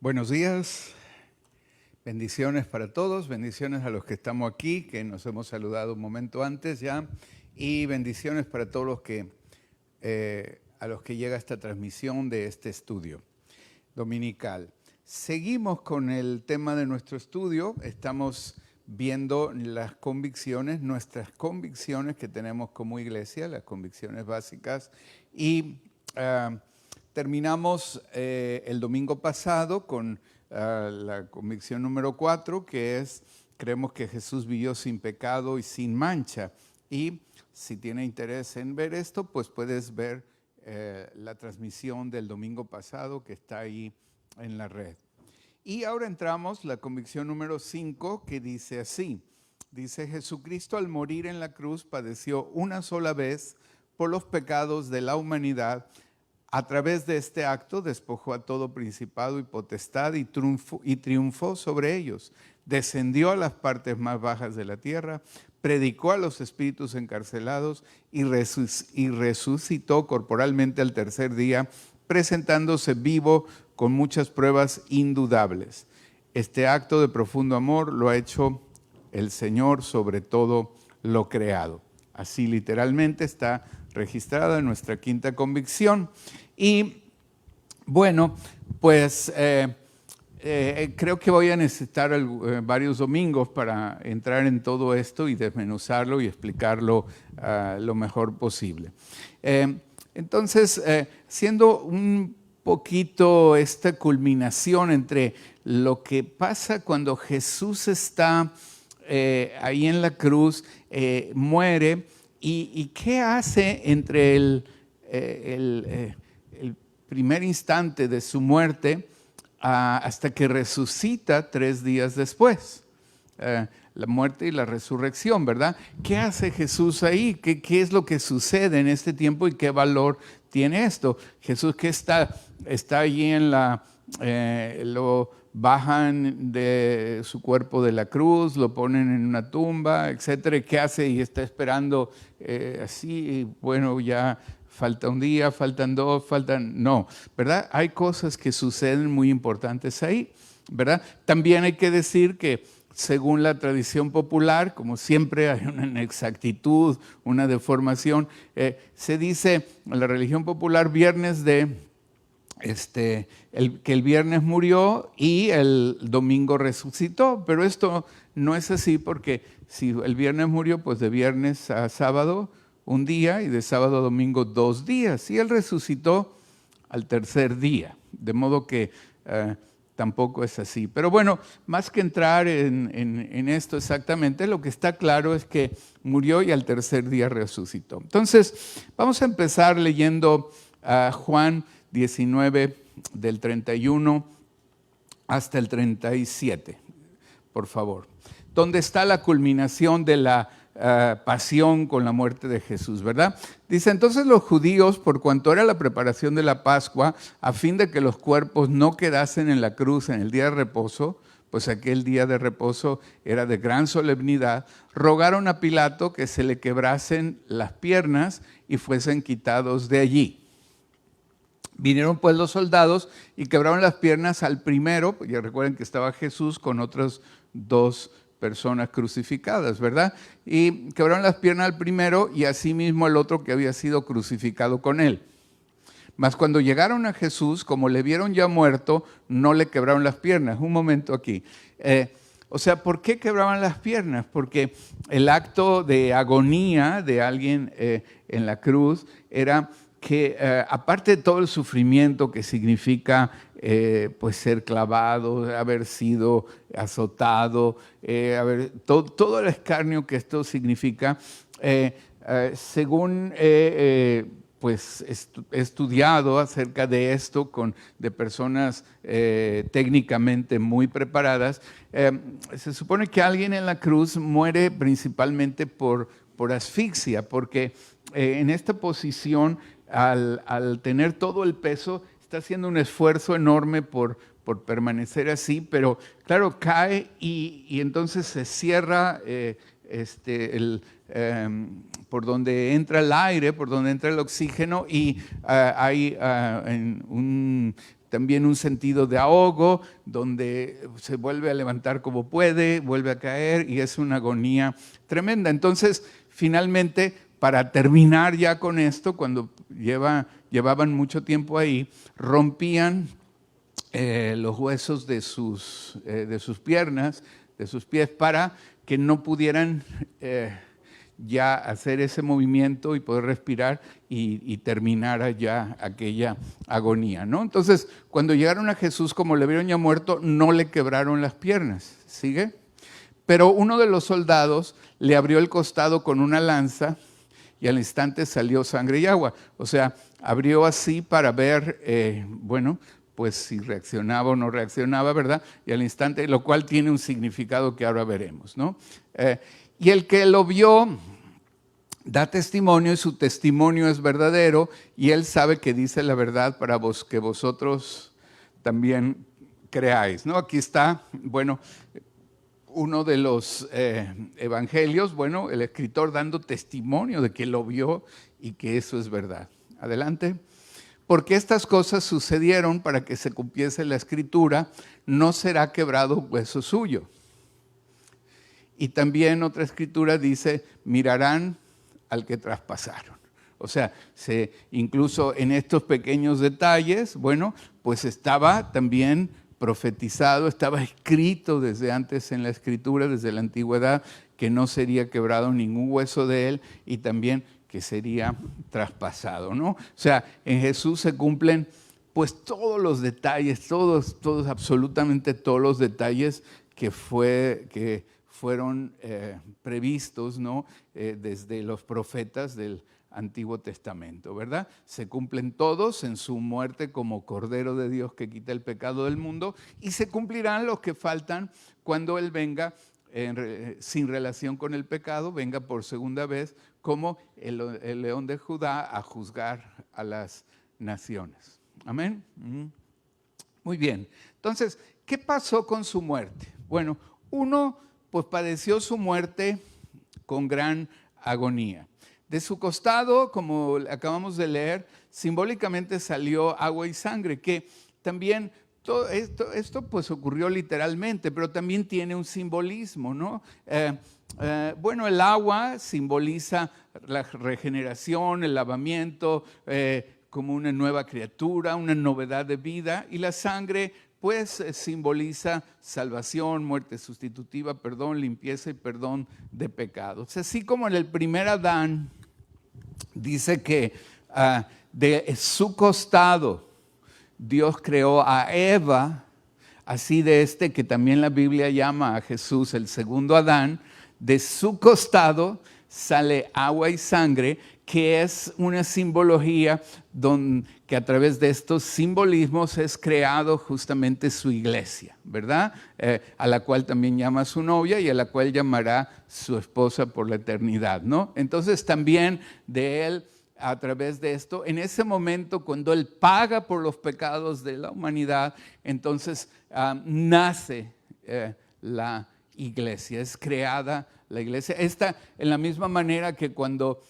Buenos días, bendiciones para todos, bendiciones a los que estamos aquí, que nos hemos saludado un momento antes ya, y bendiciones para todos los a los que llega esta transmisión de este estudio dominical. Seguimos con el tema de nuestro estudio, estamos viendo las convicciones, nuestras convicciones que tenemos como iglesia, las convicciones básicas, y terminamos el domingo pasado con la convicción número 4, que es, creemos que Jesús vivió sin pecado y sin mancha. Y si tiene interés en ver esto, pues puedes ver la transmisión del domingo pasado que está ahí en la red. Y ahora entramos la convicción número 5, que dice así. Dice: Jesucristo al morir en la cruz padeció una sola vez por los pecados de la humanidad. A través de este acto despojó a todo principado y potestad y triunfó sobre ellos. Descendió a las partes más bajas de la tierra, predicó a los espíritus encarcelados y resucitó corporalmente al tercer día, presentándose vivo con muchas pruebas indudables. Este acto de profundo amor lo ha hecho el Señor sobre todo lo creado. Así literalmente está registrada en nuestra quinta convicción. Y bueno, pues creo que voy a necesitar varios domingos para entrar en todo esto y desmenuzarlo y explicarlo lo mejor posible. Entonces, siendo un poquito esta culminación entre lo que pasa cuando Jesús está ahí en la cruz, muere, y qué hace entre el primer instante de su muerte hasta que resucita 3 días después. La muerte y la resurrección, ¿verdad? ¿Qué hace Jesús ahí? ¿Qué es lo que sucede en este tiempo y qué valor tiene esto? Jesús que está allí en lo bajan de su cuerpo de la cruz, lo ponen en una tumba, etcétera. ¿Qué hace? Y está esperando así, bueno, ya falta un día, faltan 2, no, ¿verdad? Hay cosas que suceden muy importantes ahí, ¿verdad? También hay que decir que según la tradición popular, como siempre hay una inexactitud, una deformación, se dice en la religión popular que el viernes murió y el domingo resucitó, pero esto no es así, porque si el viernes murió, pues de viernes a sábado 1 día y de sábado a domingo 2 días, y él resucitó al tercer día, de modo que tampoco es así. Pero bueno, más que entrar en esto exactamente, lo que está claro es que murió y al tercer día resucitó. Entonces, vamos a empezar leyendo Juan 19, del 31 hasta el 37, por favor. Donde está la culminación de la pasión con la muerte de Jesús, ¿verdad? Dice: entonces los judíos, por cuanto era la preparación de la Pascua, a fin de que los cuerpos no quedasen en la cruz en el día de reposo, pues aquel día de reposo era de gran solemnidad, rogaron a Pilato que se le quebrasen las piernas y fuesen quitados de allí. Vinieron pues los soldados y quebraron las piernas al primero, ya recuerden que estaba Jesús con otras 2 personas crucificadas, ¿verdad? Y quebraron las piernas al primero y asimismo al otro que había sido crucificado con él. Mas cuando llegaron a Jesús, como le vieron ya muerto, no le quebraron las piernas. Un momento aquí. O sea, ¿por qué quebraban las piernas? Porque el acto de agonía de alguien en la cruz era que aparte de todo el sufrimiento que significa pues ser clavado, haber sido azotado, todo el escarnio que esto significa, según pues he estudiado acerca de esto de personas técnicamente muy preparadas, se supone que alguien en la cruz muere principalmente por asfixia, porque en esta posición, al tener todo el peso, está haciendo un esfuerzo enorme por permanecer así, pero claro, cae y entonces se cierra por donde entra el aire, por donde entra el oxígeno, y hay un también un sentido de ahogo, donde se vuelve a levantar como puede, vuelve a caer y es una agonía tremenda. Entonces, finalmente, para terminar ya con esto, cuando llevaban mucho tiempo ahí, rompían los huesos de sus piernas, de sus pies, para que no pudieran ya hacer ese movimiento y poder respirar y terminara ya aquella agonía, ¿no? Entonces, cuando llegaron a Jesús, como le vieron ya muerto, no le quebraron las piernas, ¿sigue? Pero uno de los soldados le abrió el costado con una lanza y al instante salió sangre y agua. O sea, abrió así para ver, pues si reaccionaba o no reaccionaba, ¿verdad? Y al instante, lo cual tiene un significado que ahora veremos, ¿no? Y el que lo vio da testimonio y su testimonio es verdadero y él sabe que dice la verdad para que vosotros también creáis, ¿no? Aquí está, uno de los evangelios, el escritor dando testimonio de que lo vio y que eso es verdad. Adelante. Porque estas cosas sucedieron para que se cumpliese la escritura, no será quebrado hueso suyo. Y también otra escritura dice, mirarán al que traspasaron. O sea, incluso en estos pequeños detalles, pues estaba también profetizado, estaba escrito desde antes en la escritura, desde la antigüedad, que no sería quebrado ningún hueso de él y también que sería traspasado, ¿no? O sea, en Jesús se cumplen pues todos los detalles, todos, absolutamente todos los detalles que fueron previstos, ¿no? Desde los profetas del Antiguo Testamento, ¿verdad? Se cumplen todos en su muerte como Cordero de Dios que quita el pecado del mundo y se cumplirán los que faltan cuando Él venga sin relación con el pecado, venga por segunda vez como el León de Judá a juzgar a las naciones. Amén. Muy bien. Entonces, ¿qué pasó con su muerte? Bueno, uno pues padeció su muerte con gran agonía. De su costado, como acabamos de leer, simbólicamente salió agua y sangre, que también todo esto pues ocurrió literalmente, pero también tiene un simbolismo, ¿no? El agua simboliza la regeneración, el lavamiento, como una nueva criatura, una novedad de vida, y la sangre pues simboliza salvación, muerte sustitutiva, perdón, limpieza y perdón de pecados. Así como en el primer Adán dice que de su costado Dios creó a Eva, así de que también la Biblia llama a Jesús el segundo Adán, de su costado sale agua y sangre, que es una simbología que a través de estos simbolismos es creado justamente su iglesia, ¿verdad? A la cual también llama su novia y a la cual llamará su esposa por la eternidad, ¿no? Entonces también de él, a través de esto, en ese momento cuando Él paga por los pecados de la humanidad, entonces nace la iglesia, es creada la iglesia. Esta en la misma manera que cuando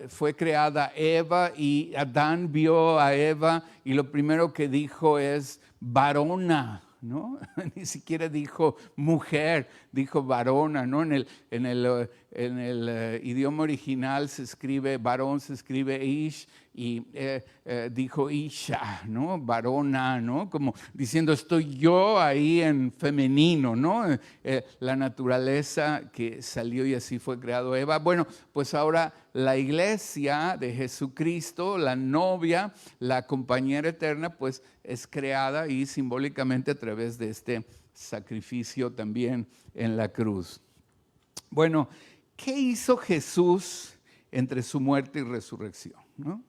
fue creada Eva y Adán vio a Eva y lo primero que dijo es varona, ¿no? Ni siquiera dijo mujer, dijo varona, ¿no? En el idioma original se escribe varón, se escribe ish, y dijo isha, ¿no? Varona, ¿no? Como diciendo estoy yo ahí en femenino, ¿no? La naturaleza que salió y así fue creado Eva. Bueno, pues ahora la iglesia de Jesucristo, la novia, la compañera eterna, pues es creada y simbólicamente a través de este sacrificio también en la cruz. Bueno, ¿qué hizo Jesús entre su muerte y resurrección? ¿No?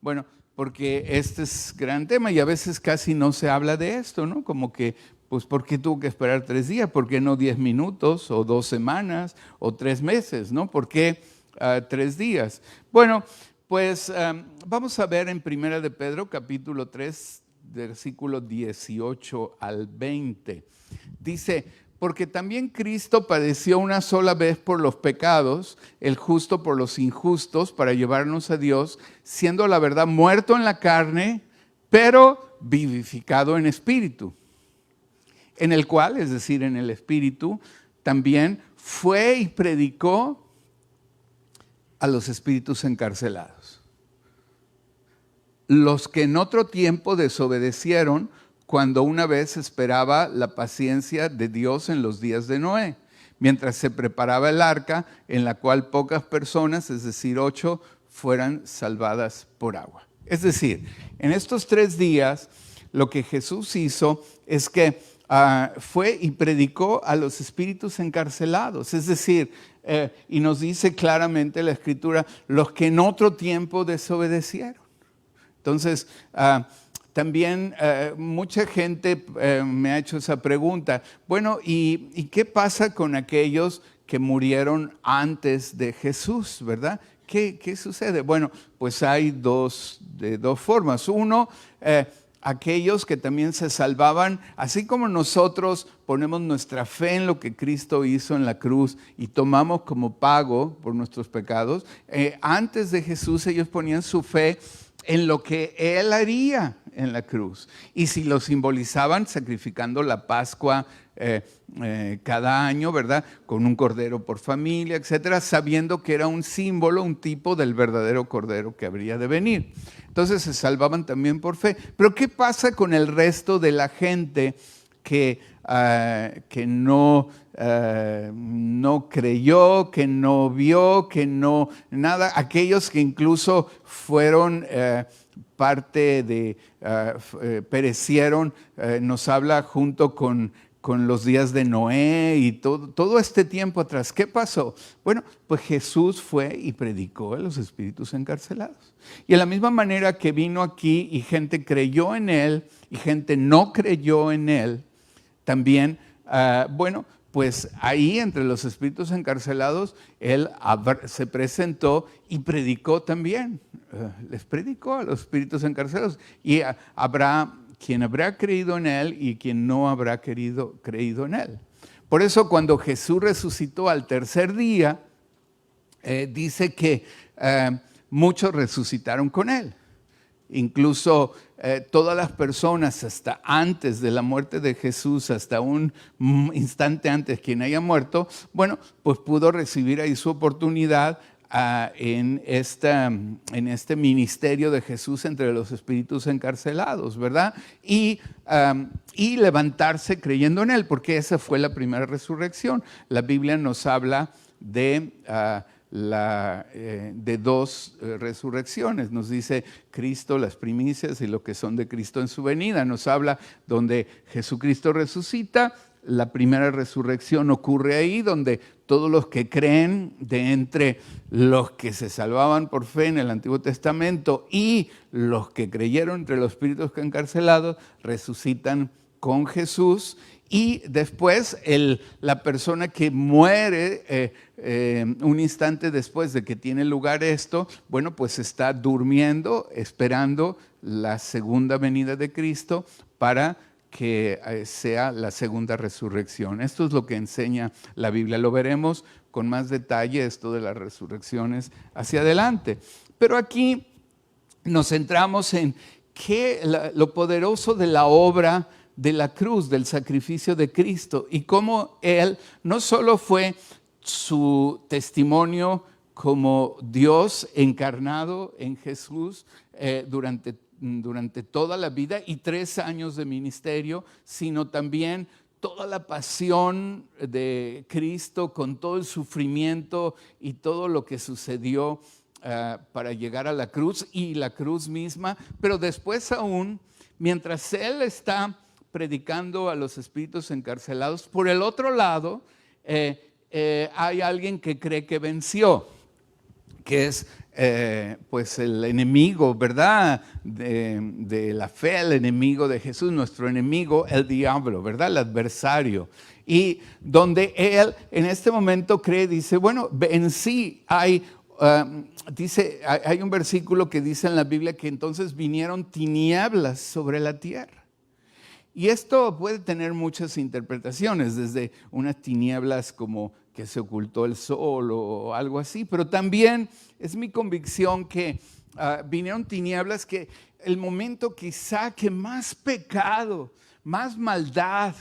Bueno, porque este es gran tema y a veces casi no se habla de esto, ¿no? Como que, pues, ¿por qué tuvo que esperar 3 días? ¿Por qué no 10 minutos o 2 semanas o 3 meses? ¿No? ¿Por qué 3 días? Bueno, pues vamos a ver en 1 de Pedro, capítulo 3, versículo 18 al 20. Dice, porque también Cristo padeció una sola vez por los pecados, el justo por los injustos, para llevarnos a Dios, siendo la verdad muerto en la carne, pero vivificado en espíritu, en el cual, es decir, en el espíritu, también fue y predicó a los espíritus encarcelados, los que en otro tiempo desobedecieron cuando una vez esperaba la paciencia de Dios en los días de Noé, mientras se preparaba el arca en la cual pocas personas, es decir, 8, fueran salvadas por agua. Es decir, en estos 3 días lo que Jesús hizo es que fue y predicó a los espíritus encarcelados, es decir, y nos dice claramente la Escritura, los que en otro tiempo desobedecieron. Entonces, también mucha gente me ha hecho esa pregunta, bueno, ¿y qué pasa con aquellos que murieron antes de Jesús, verdad? ¿Qué sucede? Bueno, pues hay de dos formas. Uno, aquellos que también se salvaban, así como nosotros ponemos nuestra fe en lo que Cristo hizo en la cruz y tomamos como pago por nuestros pecados, antes de Jesús ellos ponían su fe en lo que Él haría en la cruz. Y si lo simbolizaban sacrificando la Pascua cada año, ¿verdad? Con un cordero por familia, etcétera, sabiendo que era un símbolo, un tipo del verdadero cordero que habría de venir. Entonces se salvaban también por fe. Pero ¿qué pasa con el resto de la gente que no creyó, que no vio, que no nada? Aquellos que incluso fueron parte de, perecieron, nos habla junto con los días de Noé y todo este tiempo atrás. ¿Qué pasó? Bueno, pues Jesús fue y predicó a los espíritus encarcelados. Y de la misma manera que vino aquí y gente creyó en Él y gente no creyó en Él, también, bueno, pues ahí entre los espíritus encarcelados, Él se presentó y predicó también. Les predicó a los espíritus encarcelados. Y habrá quien habrá creído en Él y quien no habrá creído en Él. Por eso cuando Jesús resucitó al tercer día, dice que muchos resucitaron con Él. Incluso todas las personas hasta antes de la muerte de Jesús, hasta un instante antes quien haya muerto, bueno, pues pudo recibir ahí su oportunidad en este ministerio de Jesús entre los espíritus encarcelados, ¿verdad? Y levantarse creyendo en Él, porque esa fue la primera resurrección. La Biblia nos habla de 2 resurrecciones. Nos dice Cristo, las primicias y lo que son de Cristo en su venida. Nos habla donde Jesucristo resucita. La primera resurrección ocurre ahí, donde todos los que creen de entre los que se salvaban por fe en el Antiguo Testamento y los que creyeron entre los espíritus encarcelados resucitan con Jesús. Y después la persona que muere un instante después de que tiene lugar esto, bueno, pues está durmiendo, esperando la segunda venida de Cristo para que sea la segunda resurrección. Esto es lo que enseña la Biblia. Lo veremos con más detalle, esto de las resurrecciones hacia adelante. Pero aquí nos centramos en lo poderoso de la obra de la cruz, del sacrificio de Cristo, y cómo Él no solo fue su testimonio como Dios encarnado en Jesús durante toda la vida y 3 años de ministerio, sino también toda la pasión de Cristo con todo el sufrimiento y todo lo que sucedió para llegar a la cruz y la cruz misma. Pero después aún, mientras Él está predicando a los espíritus encarcelados, por el otro lado hay alguien que cree que venció, que es pues el enemigo, ¿verdad? De la fe, el enemigo de Jesús, nuestro enemigo, el diablo, ¿verdad? El adversario. Y donde él en este momento cree, dice, bueno, en sí hay un versículo que dice en la Biblia que entonces vinieron tinieblas sobre la tierra. Y esto puede tener muchas interpretaciones, desde unas tinieblas como que se ocultó el sol o algo así, pero también es mi convicción que vinieron tinieblas, que el momento quizá que más pecado, más maldad,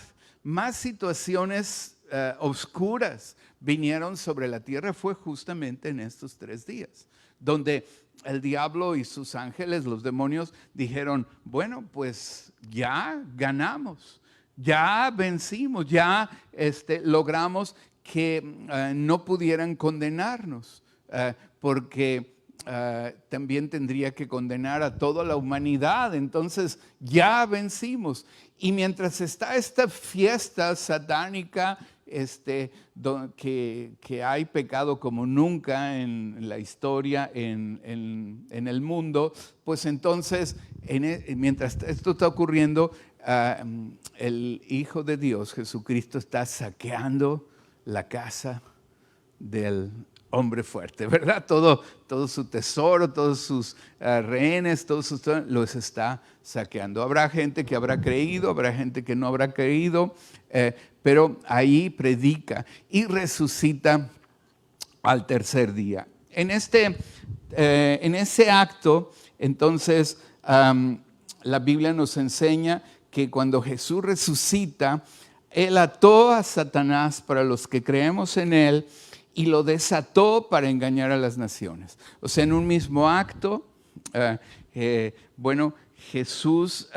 más situaciones oscuras vinieron sobre la tierra fue justamente en estos 3 días, donde el diablo y sus ángeles, los demonios, dijeron, bueno, pues ya ganamos, ya vencimos, ya logramos que no pudieran condenarnos, porque también tendría que condenar a toda la humanidad. Entonces ya vencimos. Y mientras está esta fiesta satánica, que hay pecado como nunca en la historia, en el mundo, pues entonces, mientras esto está ocurriendo, el Hijo de Dios, Jesucristo, está saqueando la casa del hombre fuerte, ¿verdad? Todo su tesoro, todos sus rehenes, los está saqueando. Habrá gente que habrá creído, habrá gente que no habrá creído, pero ahí predica y resucita al tercer día. En ese acto, entonces, la Biblia nos enseña que cuando Jesús resucita, Él ató a Satanás para los que creemos en Él y lo desató para engañar a las naciones. O sea, en un mismo acto, Jesús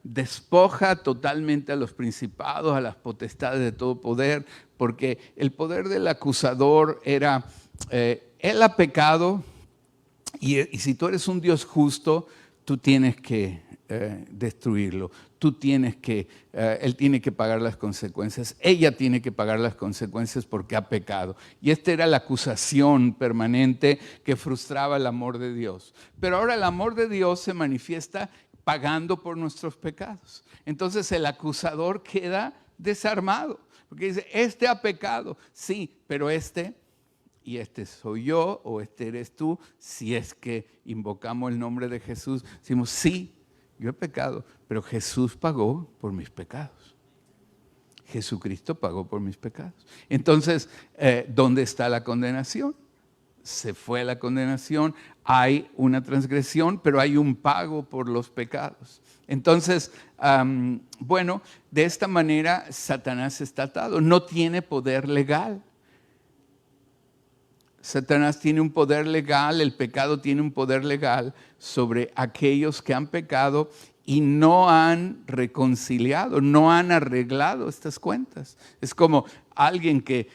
despoja totalmente a los principados, a las potestades de todo poder, porque el poder del acusador era, él ha pecado, y si tú eres un Dios justo, tú tienes que destruirlo. Él tiene que pagar las consecuencias. Ella tiene que pagar las consecuencias porque ha pecado. Y esta era la acusación permanente que frustraba el amor de Dios. Pero ahora el amor de Dios se manifiesta pagando por nuestros pecados. Entonces el acusador queda desarmado. Porque dice, ha pecado. Sí, pero y soy yo o eres tú. Si es que invocamos el nombre de Jesús, decimos, sí, yo he pecado, pero Jesús pagó por mis pecados. Jesucristo pagó por mis pecados. Entonces, ¿dónde está la condenación? Se fue la condenación, hay una transgresión, pero hay un pago por los pecados. Entonces, de esta manera Satanás está atado, no tiene poder legal. Satanás tiene un poder legal, el pecado tiene un poder legal sobre aquellos que han pecado y no han reconciliado, no han arreglado estas cuentas. Es como alguien que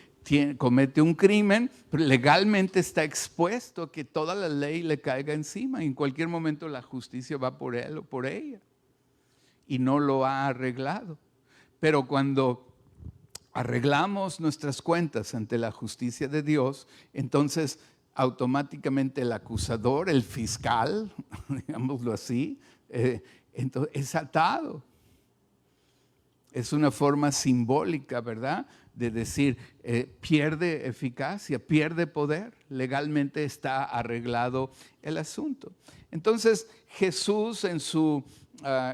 comete un crimen, pero legalmente está expuesto a que toda la ley le caiga encima y en cualquier momento la justicia va por él o por ella y no lo ha arreglado. Pero cuando arreglamos nuestras cuentas ante la justicia de Dios, entonces automáticamente el acusador, el fiscal, digámoslo así, entonces es atado. Es una forma simbólica, ¿verdad?, de decir, pierde eficacia, pierde poder. Legalmente está arreglado el asunto. Entonces Jesús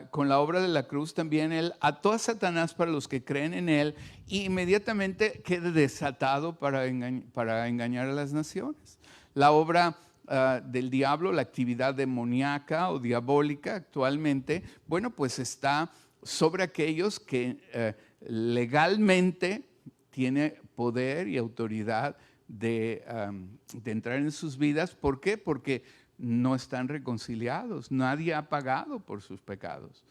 con la obra de la cruz también Él ató a Satanás para los que creen en Él y inmediatamente queda desatado para engañar a las naciones. La obra del diablo, la actividad demoníaca o diabólica actualmente, pues está sobre aquellos que legalmente tiene poder y autoridad de entrar en sus vidas. ¿Por qué? Porque no están reconciliados, nadie ha pagado por sus pecados.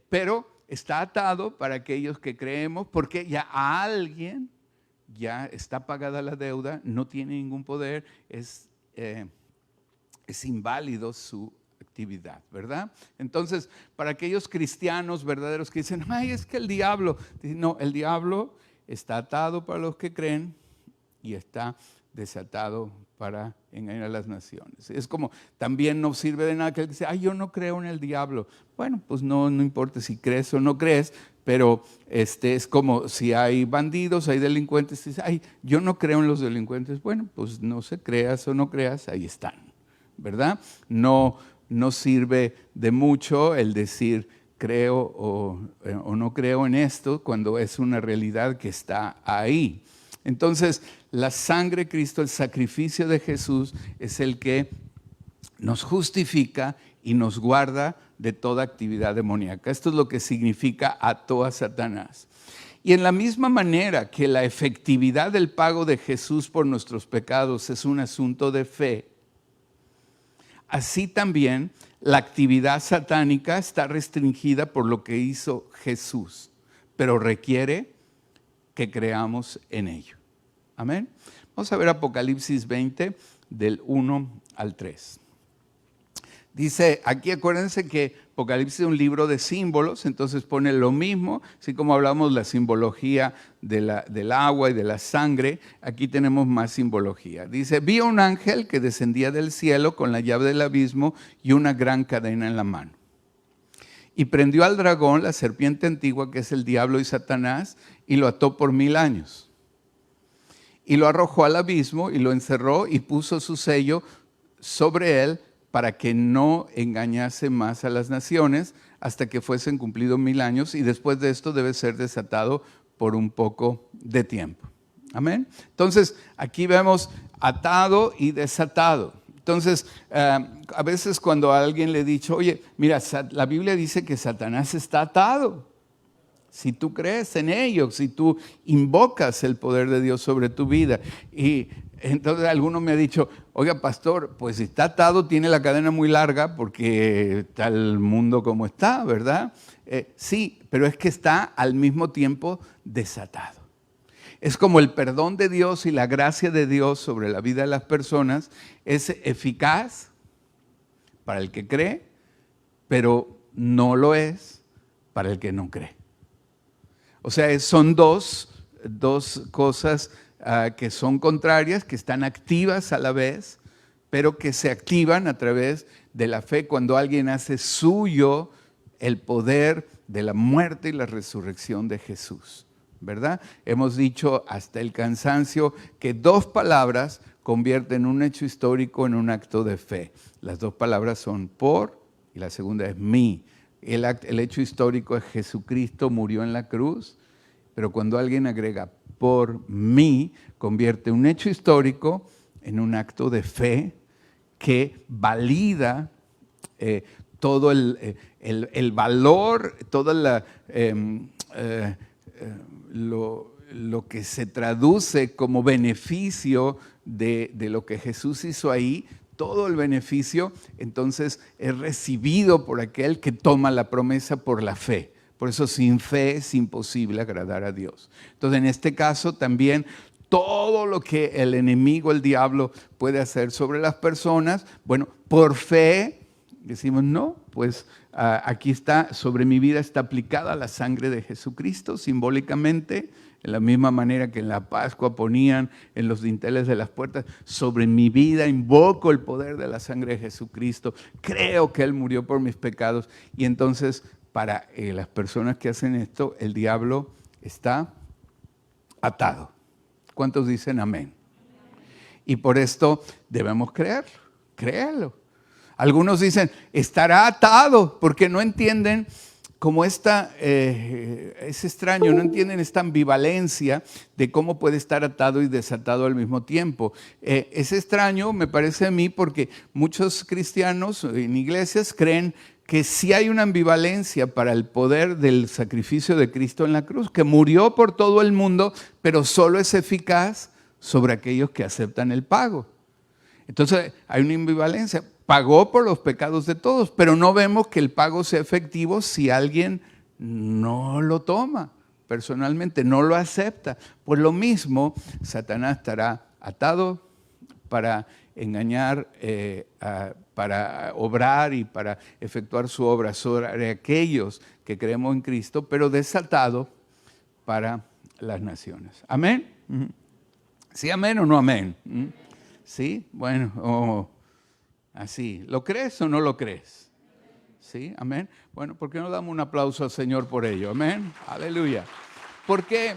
Pero está atado para aquellos que creemos, porque ya a alguien ya está pagada la deuda, no tiene ningún poder, es inválido su actividad, ¿verdad? Entonces, para aquellos cristianos verdaderos que dicen, ay, es que el diablo, no, el diablo está atado para los que creen y está desatado para engañar a las naciones. Es como, también no sirve de nada que él dice, ay, yo no creo en el diablo. Bueno, pues no importa si crees o no crees, pero es como si hay bandidos, hay delincuentes, dice, ay, yo no creo en los delincuentes. Bueno, pues no se creas o no creas, ahí están, ¿verdad? No sirve de mucho el decir creo o no creo en esto cuando es una realidad que está ahí. Entonces, la sangre de Cristo, el sacrificio de Jesús es el que nos justifica y nos guarda de toda actividad demoníaca. Esto es lo que significa ató a Satanás. Y en la misma manera que la efectividad del pago de Jesús por nuestros pecados es un asunto de fe, así también la actividad satánica está restringida por lo que hizo Jesús, pero requiere que creamos en ello. Amén. Vamos a ver Apocalipsis 20, del 1 al 3. Dice, aquí acuérdense que Apocalipsis es un libro de símbolos, entonces pone lo mismo, así como hablamos la simbología del agua y de la sangre, aquí tenemos más simbología. Dice, vi a un ángel que descendía del cielo con la llave del abismo y una gran cadena en la mano. Y prendió al dragón, la serpiente antigua, que es el diablo y Satanás, y lo ató por 1000 años. Y lo arrojó al abismo y lo encerró y puso su sello sobre él para que no engañase más a las naciones hasta que fuesen cumplidos 1000 años, y después de esto debe ser desatado por un poco de tiempo. Amén. Entonces, aquí vemos atado y desatado. Entonces, a veces cuando a alguien le he dicho, oye, mira, la Biblia dice que Satanás está atado. Si tú crees en ello, si tú invocas el poder de Dios sobre tu vida. Y entonces alguno me ha dicho, oiga, pastor, pues si está atado tiene la cadena muy larga porque está el mundo como está, ¿verdad? Sí, pero es que está al mismo tiempo desatado. Es como el perdón de Dios y la gracia de Dios sobre la vida de las personas es eficaz para el que cree, pero no lo es para el que no cree. O sea, son dos cosas que son contrarias, que están activas a la vez, pero que se activan a través de la fe cuando alguien hace suyo el poder de la muerte y la resurrección de Jesús, ¿verdad? Hemos dicho hasta el cansancio que 2 palabras convierten un hecho histórico en un acto de fe. Las 2 palabras son por y la segunda es mi. El hecho histórico es Jesucristo murió en la cruz, pero cuando alguien agrega por mí, convierte un hecho histórico en un acto de fe que valida todo el valor, todo lo que se traduce como beneficio de lo que Jesús hizo ahí. Todo el beneficio entonces es recibido por aquel que toma la promesa por la fe. Por eso sin fe es imposible agradar a Dios. Entonces en este caso también todo lo que el enemigo, el diablo, puede hacer sobre las personas, bueno, por fe decimos no, pues aquí está, sobre mi vida está aplicada la sangre de Jesucristo simbólicamente. De la misma manera que en la Pascua ponían en los dinteles de las puertas, sobre mi vida invoco el poder de la sangre de Jesucristo, creo que Él murió por mis pecados. Y entonces para las personas que hacen esto, el diablo está atado. ¿Cuántos dicen amén? Y por esto debemos creerlo. Algunos dicen, estará atado, porque no entienden cómo es extraño, no entienden esta ambivalencia de cómo puede estar atado y desatado al mismo tiempo. Es extraño, me parece a mí, porque muchos cristianos en iglesias creen que sí hay una ambivalencia para el poder del sacrificio de Cristo en la cruz, que murió por todo el mundo, pero solo es eficaz sobre aquellos que aceptan el pago. Entonces hay una ambivalencia. Pagó por los pecados de todos, pero no vemos que el pago sea efectivo si alguien no lo toma personalmente, no lo acepta. Pues lo mismo, Satanás estará atado para engañar, para obrar y para efectuar su obra sobre aquellos que creemos en Cristo, pero desatado para las naciones. ¿Amén? ¿Sí, amén o no amén? ¿Sí? Bueno, así. ¿Lo crees o no lo crees? ¿Sí? Amén. Bueno, ¿por qué no damos un aplauso al Señor por ello? Amén. Aleluya. ¿Por qué?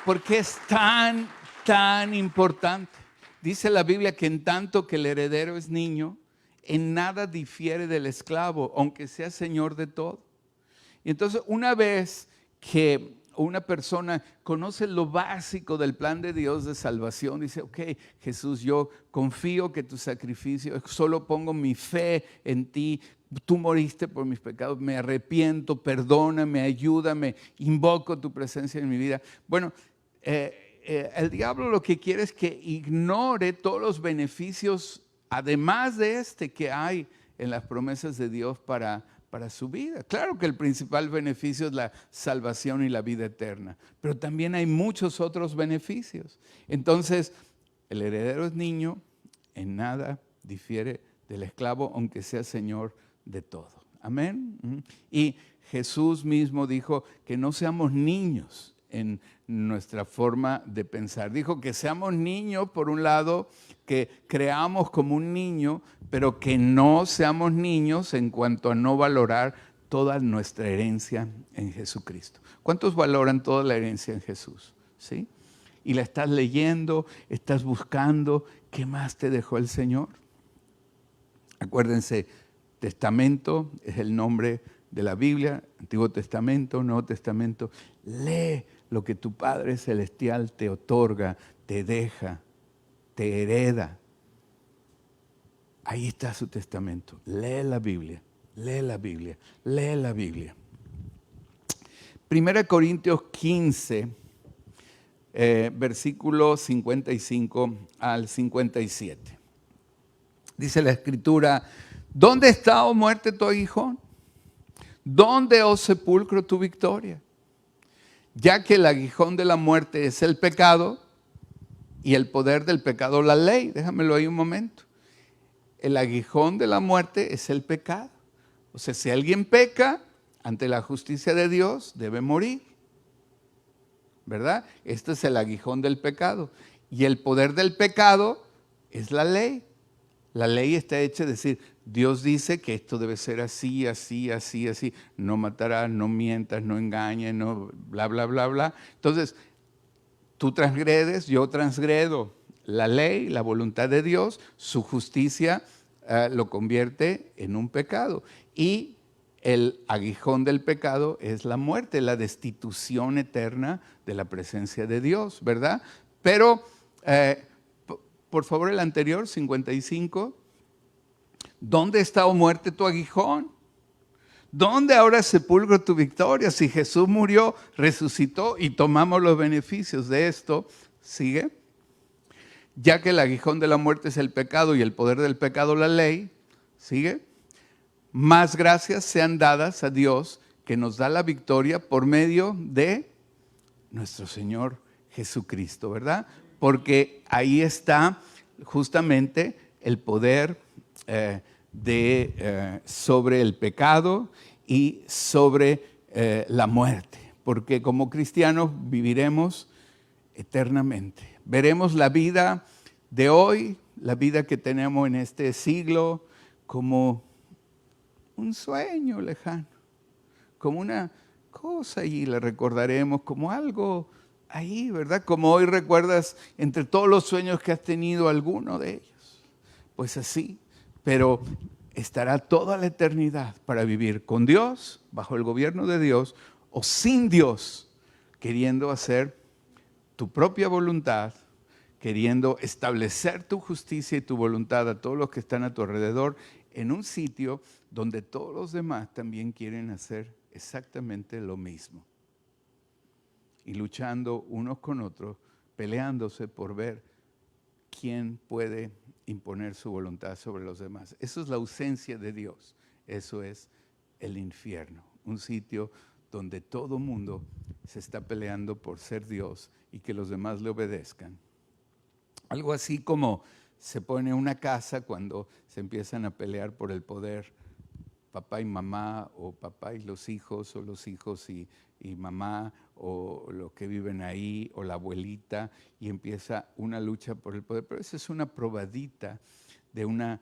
Porque es tan importante. Dice la Biblia que en tanto que el heredero es niño, en nada difiere del esclavo, aunque sea señor de todo. Y entonces una vez que una persona conoce lo básico del plan de Dios de salvación, dice, ok, Jesús, yo confío que tu sacrificio, solo pongo mi fe en ti, tú moriste por mis pecados, me arrepiento, perdóname, ayúdame, invoco tu presencia en mi vida. Bueno, el diablo lo que quiere es que ignore todos los beneficios, además de que hay en las promesas de Dios para su vida. Claro que el principal beneficio es la salvación y la vida eterna, pero también hay muchos otros beneficios. Entonces, el heredero es niño, en nada difiere del esclavo, aunque sea señor de todo. Amén. Y Jesús mismo dijo que no seamos niños en nuestra forma de pensar. Dijo que seamos niños, por un lado, que creamos como un niño, pero que no seamos niños en cuanto a no valorar toda nuestra herencia en Jesucristo. ¿Cuántos valoran toda la herencia en Jesús? ¿Sí? Y la estás leyendo, estás buscando, ¿qué más te dejó el Señor? Acuérdense, testamento es el nombre de la Biblia, Antiguo Testamento, Nuevo Testamento. Lee lo que tu Padre Celestial te otorga, te deja, te hereda. Ahí está su testamento. Lee la Biblia, lee la Biblia, lee la Biblia. 1 Corintios 15, versículo 55 al 57. Dice la Escritura, ¿dónde está, oh muerte, tu aguijón? ¿Dónde, oh sepulcro, tu victoria? Ya que el aguijón de la muerte es el pecado y el poder del pecado la ley. Déjamelo ahí un momento. El aguijón de la muerte es el pecado. O sea, si alguien peca ante la justicia de Dios, debe morir. ¿Verdad? Este es el aguijón del pecado. Y el poder del pecado es la ley. La ley está hecha, es decir, Dios dice que esto debe ser así, así, así, así. No matarás, no mientas, no engañes, no bla, bla, bla, bla. Entonces, tú transgredes, yo transgredo. La ley, la voluntad de Dios, su justicia lo convierte en un pecado. Y el aguijón del pecado es la muerte, la destitución eterna de la presencia de Dios, ¿verdad? Pero, por favor, el anterior, 55. ¿Dónde está, oh muerte, tu aguijón? ¿Dónde ahora sepulcro tu victoria? Si Jesús murió, resucitó y tomamos los beneficios de esto, ¿sigue? Ya que el aguijón de la muerte es el pecado y el poder del pecado la ley, ¿sigue? Más gracias sean dadas a Dios que nos da la victoria por medio de nuestro Señor Jesucristo, ¿verdad? Porque ahí está justamente el poder sobre el pecado y sobre la muerte. Porque como cristianos viviremos eternamente. Veremos la vida de hoy, la vida que tenemos en este siglo, como un sueño lejano, como una cosa y la recordaremos como algo ahí, ¿verdad? Como hoy recuerdas entre todos los sueños que has tenido alguno de ellos. Pues así, pero estará toda la eternidad para vivir con Dios, bajo el gobierno de Dios, o sin Dios, queriendo hacer tu propia voluntad, queriendo establecer tu justicia y tu voluntad a todos los que están a tu alrededor, en un sitio donde todos los demás también quieren hacer exactamente lo mismo. Y luchando unos con otros, peleándose por ver quién puede imponer su voluntad sobre los demás. Eso es la ausencia de Dios. Eso es el infierno. Un sitio donde todo mundo se está peleando por ser Dios y que los demás le obedezcan. Algo así como se pone una casa cuando se empiezan a pelear por el poder, papá y mamá, o papá y los hijos, o los hijos y mamá, o los que viven ahí, o la abuelita, y empieza una lucha por el poder. Pero esa es una probadita de una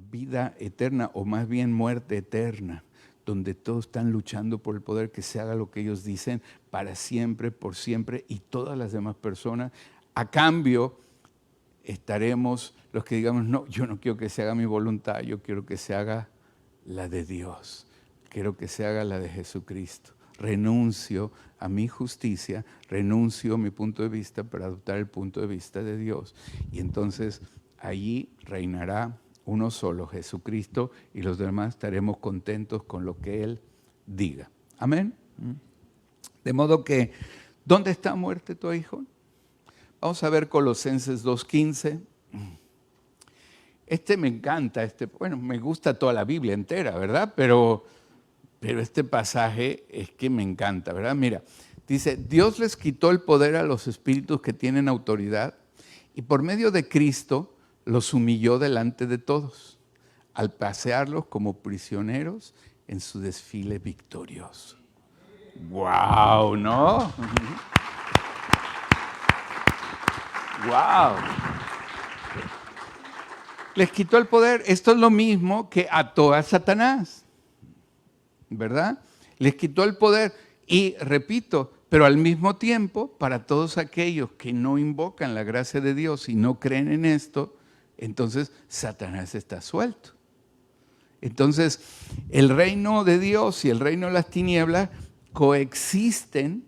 vida eterna, o más bien muerte eterna, donde todos están luchando por el poder, que se haga lo que ellos dicen para siempre, por siempre, y todas las demás personas, a cambio, estaremos los que digamos, no, yo no quiero que se haga mi voluntad, yo quiero que se haga la de Dios, quiero que se haga la de Jesucristo. renuncio a mi justicia, renuncio a mi punto de vista para adoptar el punto de vista de Dios. Y entonces allí reinará uno solo, Jesucristo, y los demás estaremos contentos con lo que Él diga. Amén. De modo que, ¿dónde está muerte tu hijo? Vamos a ver Colosenses 2:15. Me encanta, bueno, me gusta toda la Biblia entera, ¿verdad? Pero este pasaje es que me encanta, ¿verdad? Mira, dice, Dios les quitó el poder a los espíritus que tienen autoridad y por medio de Cristo los humilló delante de todos, al pasearlos como prisioneros en su desfile victorioso. ¡Wow! ¿No? ¡Wow! Les quitó el poder. Esto es lo mismo que ató a Satanás, ¿verdad? Les quitó el poder y, repito, pero al mismo tiempo, para todos aquellos que no invocan la gracia de Dios y no creen en esto, entonces Satanás está suelto. Entonces, el reino de Dios y el reino de las tinieblas coexisten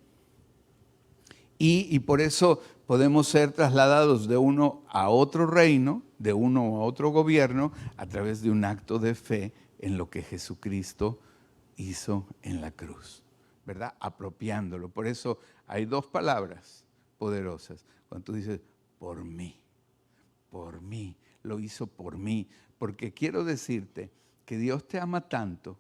y por eso podemos ser trasladados de uno a otro reino, de uno a otro gobierno, a través de un acto de fe en lo que Jesucristo hizo en la cruz, ¿verdad? Apropiándolo. Por eso hay dos palabras poderosas. Cuando tú dices, por mí, lo hizo por mí. Porque quiero decirte que Dios te ama tanto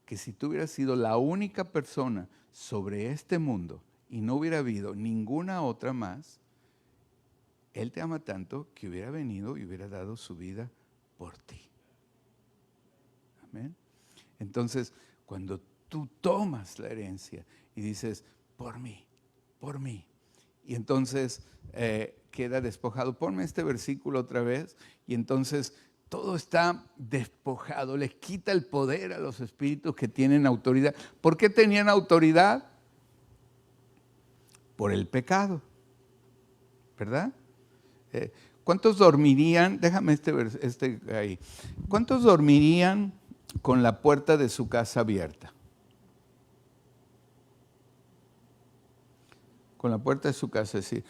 que si tú hubieras sido la única persona sobre este mundo y no hubiera habido ninguna otra más, Él te ama tanto que hubiera venido y hubiera dado su vida por ti. Amén. Entonces, cuando tú tomas la herencia y dices, por mí, y entonces queda despojado. Ponme este versículo otra vez, y entonces todo está despojado, les quita el poder a los espíritus que tienen autoridad. ¿Por qué tenían autoridad? Por el pecado, ¿verdad? ¿Cuántos dormirían? Déjame ahí. ¿Cuántos dormirían con la puerta de su casa abierta? Con la puerta de su casa, es decir,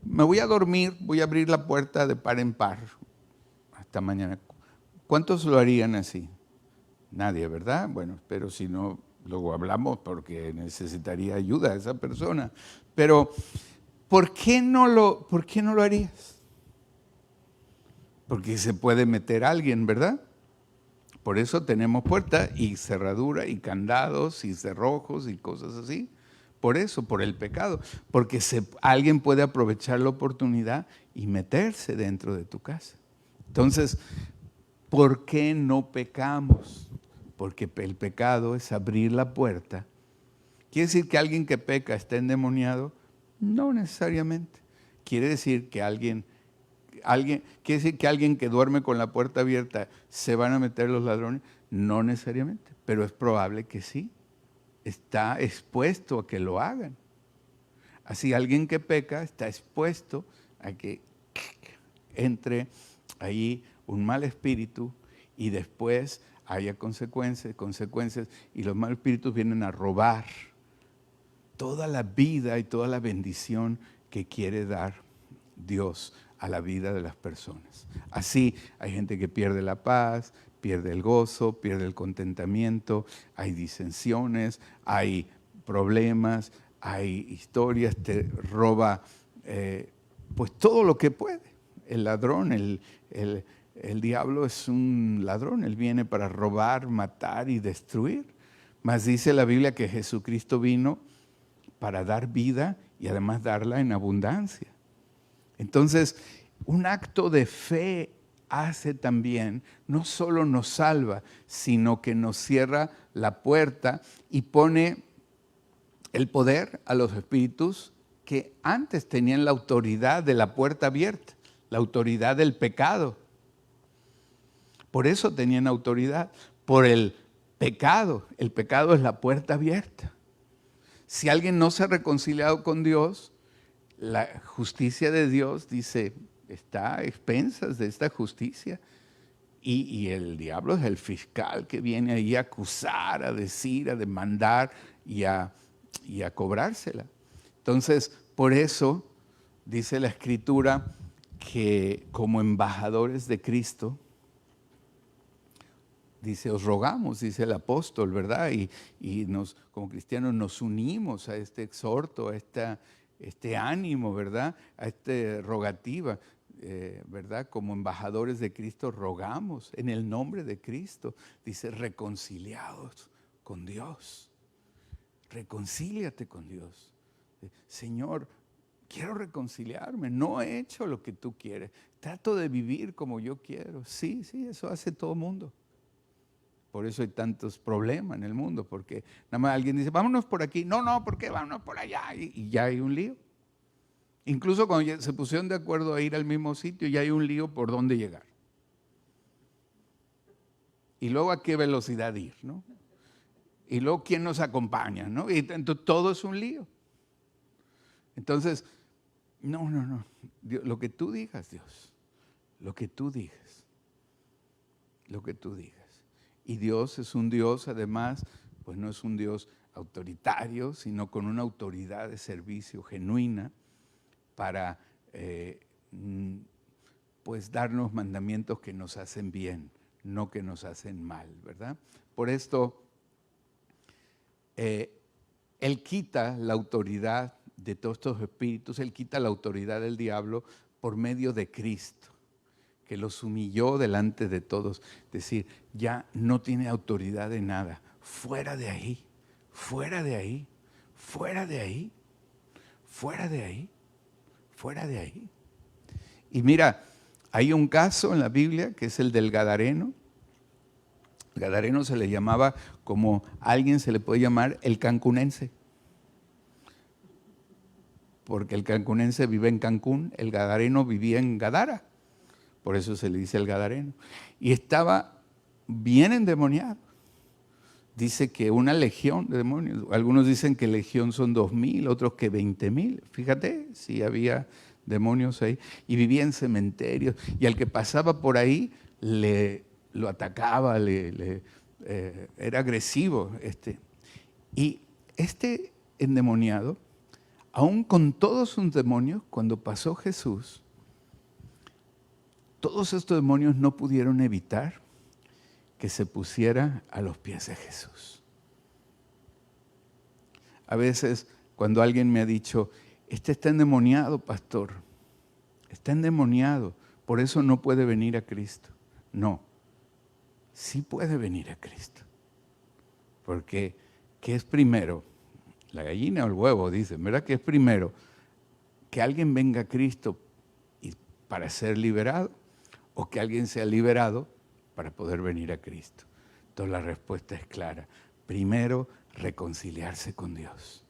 me voy a dormir, voy a abrir la puerta de par en par hasta mañana. ¿Cuántos lo harían así? Nadie, ¿verdad? Bueno, pero si no, luego hablamos porque necesitaría ayuda a esa persona. Pero, ¿por qué no lo harías? Porque se puede meter alguien, ¿verdad? Por eso tenemos puerta y cerradura y candados y cerrojos y cosas así. Por eso, por el pecado. Porque alguien puede aprovechar la oportunidad y meterse dentro de tu casa. Entonces, ¿por qué no pecamos? Porque el pecado es abrir la puerta. ¿Quiere decir que alguien que peca está endemoniado? No necesariamente. Quiere decir que alguien que duerme con la puerta abierta se van a meter los ladrones. No necesariamente, pero es probable que sí. Está expuesto a que lo hagan. Así alguien que peca está expuesto a que entre ahí un mal espíritu y después haya consecuencias, y los malos espíritus vienen a robar toda la vida y toda la bendición que quiere dar Dios a la vida de las personas. Así hay gente que pierde la paz, pierde el gozo, pierde el contentamiento, hay disensiones, hay problemas, hay historias, te roba pues todo lo que puede. El ladrón, el diablo es un ladrón, él viene para robar, matar y destruir. Mas dice la Biblia que Jesucristo vino para dar vida y además darla en abundancia. Entonces, un acto de fe hace también, no solo nos salva, sino que nos cierra la puerta y pone el poder a los espíritus que antes tenían la autoridad de la puerta abierta, la autoridad del pecado. Por eso tenían autoridad, por el pecado. El pecado es la puerta abierta. Si alguien no se ha reconciliado con Dios, la justicia de Dios dice, está a expensas de esta justicia Y el diablo es el fiscal que viene ahí a acusar, a decir, a demandar y a cobrársela. Entonces, por eso dice la Escritura que como embajadores de Cristo, dice, os rogamos, dice el apóstol, ¿verdad? Y como cristianos nos unimos a este exhorto, a este ánimo, ¿verdad? A esta rogativa, ¿verdad? Como embajadores de Cristo rogamos en el nombre de Cristo. Dice, reconciliados con Dios. Reconcíliate con Dios. Señor, quiero reconciliarme, no he hecho lo que tú quieres. Trato de vivir como yo quiero. Sí, eso hace todo el mundo. Por eso hay tantos problemas en el mundo, porque nada más alguien dice, vámonos por aquí. No, ¿por qué? Vámonos por allá. Y ya hay un lío. Incluso cuando ya se pusieron de acuerdo a ir al mismo sitio, ya hay un lío por dónde llegar. Y luego a qué velocidad ir, ¿no? Y luego quién nos acompaña, ¿no? Y entonces todo es un lío. Entonces, no. Dios, lo que tú digas, Dios. Lo que tú digas. Lo que tú digas. Y Dios es un Dios, además, pues no es un Dios autoritario, sino con una autoridad de servicio genuina para pues darnos mandamientos que nos hacen bien, no que nos hacen mal, ¿verdad? Por esto, Él quita la autoridad de todos estos espíritus, Él quita la autoridad del diablo por medio de Cristo, que los humilló delante de todos. Es decir, ya no tiene autoridad de nada. Fuera de ahí, fuera de ahí, fuera de ahí, fuera de ahí, fuera de ahí. Y mira, hay un caso en la Biblia que es el del Gadareno. El Gadareno se le llamaba, como alguien se le puede llamar, el cancunense. Porque el cancunense vive en Cancún, el Gadareno vivía en Gadara. Por eso se le dice el Gadareno. Y estaba bien endemoniado. Dice que una legión de demonios. Algunos dicen que legión son 2,000, otros que 20,000. Fíjate si había demonios ahí. Y vivía en cementerios. Y al que pasaba por ahí lo atacaba, era agresivo. Y este endemoniado, aún con todos sus demonios, cuando pasó Jesús, todos estos demonios no pudieron evitar que se pusiera a los pies de Jesús. A veces, cuando alguien me ha dicho, este está endemoniado, pastor, está endemoniado, por eso no puede venir a Cristo. No, sí puede venir a Cristo. Porque, ¿qué es primero? La gallina o el huevo, dicen, ¿verdad? ¿Qué es primero? Que alguien venga a Cristo para ser liberado, o que alguien sea liberado para poder venir a Cristo. Entonces la respuesta es clara. Primero, reconciliarse con Dios.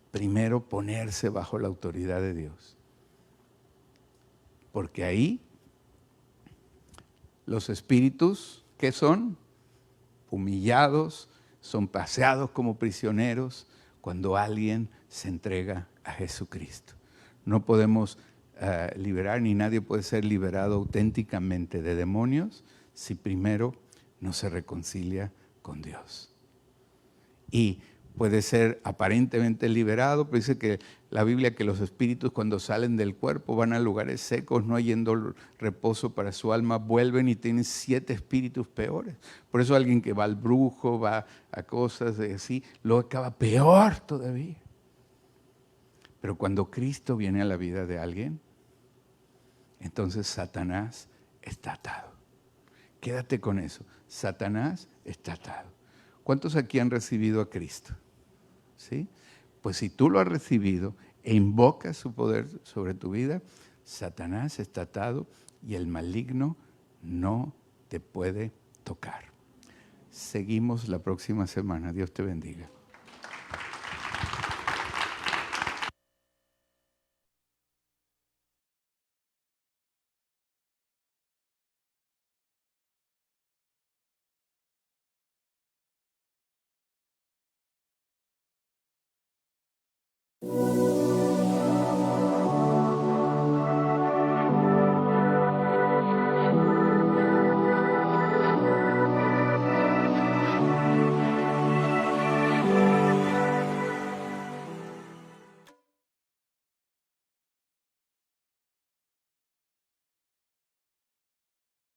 Primero, ponerse bajo la autoridad de Dios. Porque ahí los espíritus, ¿qué son? Humillados, son paseados como prisioneros cuando alguien se entrega a Jesucristo. No podemos liberar, ni nadie puede ser liberado auténticamente de demonios si primero no se reconcilia con Dios. Y puede ser aparentemente liberado, pero dice que la Biblia que los espíritus cuando salen del cuerpo van a lugares secos, no hayendo reposo para su alma, vuelven y tienen 7 espíritus peores. Por eso alguien que va al brujo, va a cosas así, lo acaba peor todavía. Pero cuando Cristo viene a la vida de alguien, entonces Satanás está atado. Quédate con eso. Satanás está atado. ¿Cuántos aquí han recibido a Cristo? ¿Sí? Pues si tú lo has recibido e invocas su poder sobre tu vida, Satanás está atado y el maligno no te puede tocar. Seguimos la próxima semana. Dios te bendiga.